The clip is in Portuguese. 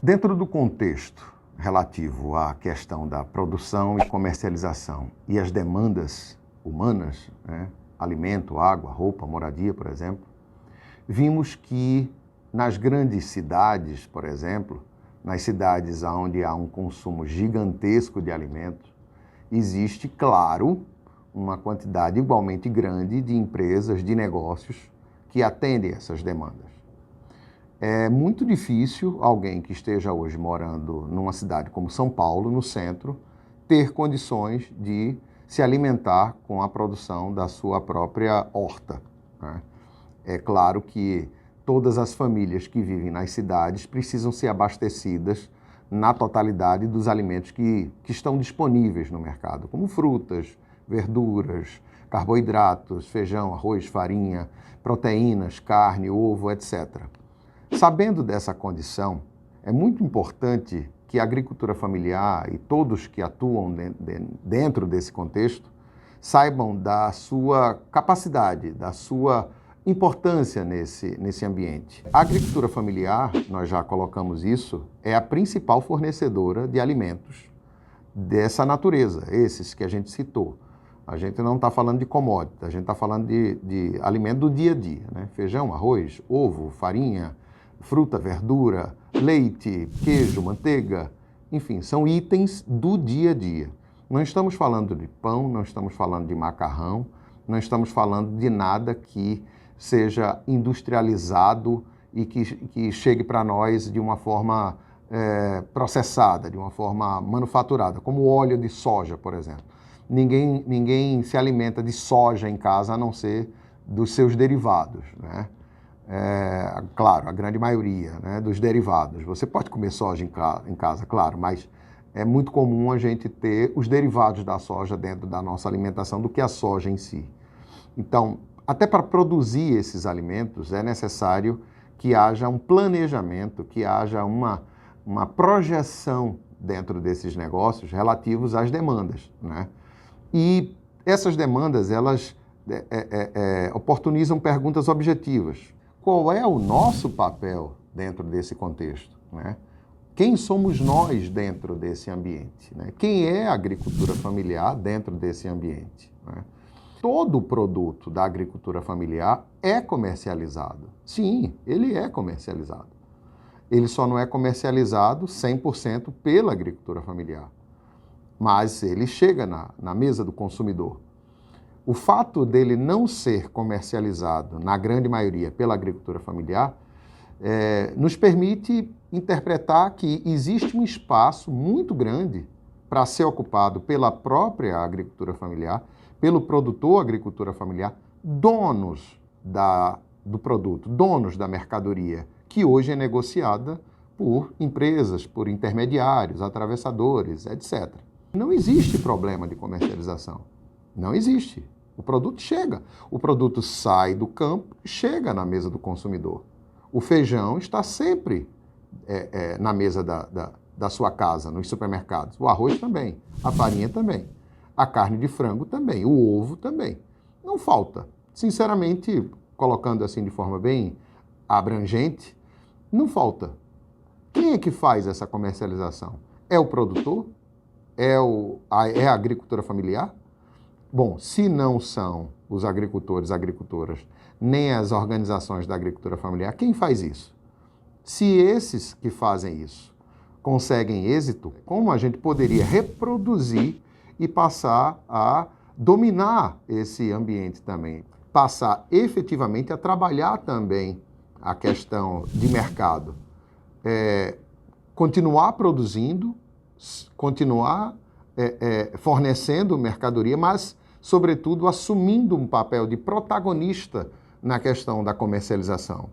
Dentro do contexto relativo à questão da produção e comercialização e as demandas humanas, né, alimento, água, roupa, moradia, por exemplo, vimos que nas grandes cidades, por exemplo, nas cidades onde há um consumo gigantesco de alimentos, existe, claro, uma quantidade igualmente grande de empresas, de negócios que atendem essas demandas. É muito difícil alguém que esteja hoje morando numa cidade como São Paulo, no centro, ter condições de se alimentar com a produção da sua própria horta, né? É claro que todas as famílias que vivem nas cidades precisam ser abastecidas na totalidade dos alimentos que estão disponíveis no mercado, como frutas, verduras, carboidratos, feijão, arroz, farinha, proteínas, carne, ovo, etc. Sabendo dessa condição, é muito importante que a agricultura familiar e todos que atuam dentro desse contexto saibam da sua capacidade, da sua importância nesse ambiente. A agricultura familiar, nós já colocamos isso, é a principal fornecedora de alimentos dessa natureza, esses que a gente citou. A gente não está falando de commodity, a gente está falando de alimento do dia a dia, né? Feijão, arroz, ovo, farinha, fruta, verdura, leite, queijo, manteiga, enfim, são itens do dia a dia. Não estamos falando de pão, não estamos falando de macarrão, não estamos falando de nada que seja industrializado e que chegue para nós de uma forma processada, de uma forma manufaturada, como o óleo de soja, por exemplo. Ninguém se alimenta de soja em casa a não ser dos seus derivados, né? Claro, a grande maioria, né, dos derivados. Você pode comer soja em casa, claro, mas é muito comum a gente ter os derivados da soja dentro da nossa alimentação do que a soja em si. Então, até para produzir esses alimentos é necessário que haja um planejamento, que haja uma projeção dentro desses negócios relativos às demandas, né? E essas demandas, elas oportunizam perguntas objetivas. Qual é o nosso papel dentro desse contexto, né? Quem somos nós dentro desse ambiente, né? Quem é a agricultura familiar dentro desse ambiente, né? Todo o produto da agricultura familiar é comercializado. Sim, ele é comercializado. Ele só não é comercializado 100% pela agricultura familiar, mas ele chega na mesa do consumidor. O fato dele não ser comercializado, na grande maioria, pela agricultura familiar, nos permite interpretar que existe um espaço muito grande para ser ocupado pela própria agricultura familiar, pelo produtor agricultura familiar, donos do produto, donos da mercadoria, que hoje é negociada por empresas, por intermediários, atravessadores, etc. Não existe problema de comercialização. Não existe. O produto chega. O produto sai do campo e chega na mesa do consumidor. O feijão está sempre na mesa da sua casa, nos supermercados. O arroz também. A farinha também. A carne de frango também. O ovo também. Não falta. Sinceramente, colocando assim de forma bem abrangente, não falta. Quem é que faz essa comercialização? É o produtor? É a agricultura familiar? Bom, se não são os agricultores, agricultoras, nem as organizações da agricultura familiar, quem faz isso? Se esses que fazem isso conseguem êxito, como a gente poderia reproduzir e passar a dominar esse ambiente também? Passar efetivamente a trabalhar também a questão de mercado. Continuar produzindo, continuar fornecendo mercadoria, mas, sobretudo, assumindo um papel de protagonista na questão da comercialização.